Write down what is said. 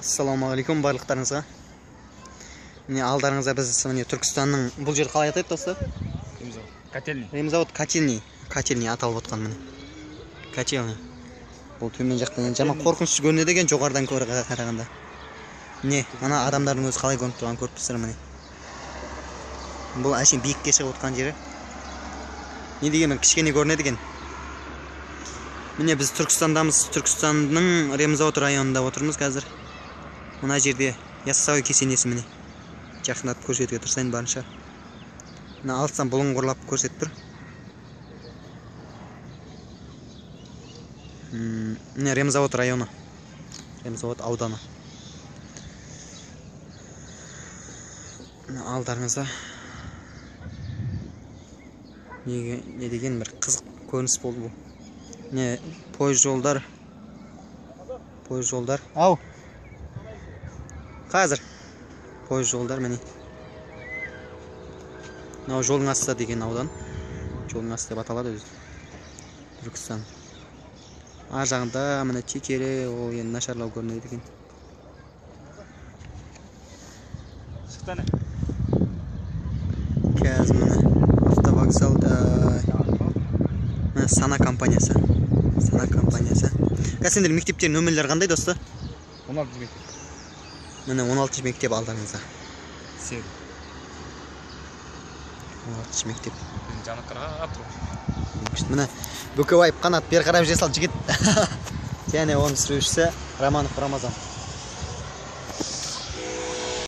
Ассалаумағалейкум барлықтарыңызға. Міне алдарыңызда біз Түркістанның бұл жер қалай атайды достар? Ремзавод Котельный аталып отқан міне. Котельный. Бұл төмен жақтан жаман қорқынышты көрінеді екен жоғарыдан қарағанда. Міне, ана адамдардың өзі қалай көрініп тұрғанын көріп тұрсыздар міне. Бұл әшейін биікке шығып отқан жері. Не дегенмен кішкене көрінеді екен. Міне біз Түркістандамыз. Түркістанның Ремзавод районында отырмыз қазір. Мына жерде яссауи кесенесі міне. Жақындатып көрсетуге тырысайын барынша. Мына алыстан бұлыңғырлап көрсетіп тұр. Міне Ремзавод районы. Ремзавод ауданы. Алдарыңызда не деген бір қызық көрініс болды бұл. Не пойыз жолдар. Ау. Қазір пойыз жолдар міне. Мынау жолдың асты деген аудан. Жолдың асты деп аталады өзі. Түркістан. Ар жағында міне текелі, ол енді нашарлау көрінеді екен. Шықтаны. Қазір міне автовокзалда міне Сана компаниясы. Қазір мектептердің нөмірлері қандай досты? 16 мектеп. Міне 16 мектеп алдарыңызда. 16 мектеп. Жаны қарап тұр. Міне Бөкебаев қанат бері қарап жесал жігіт. Және оның сүрушісі Романов Рамазан.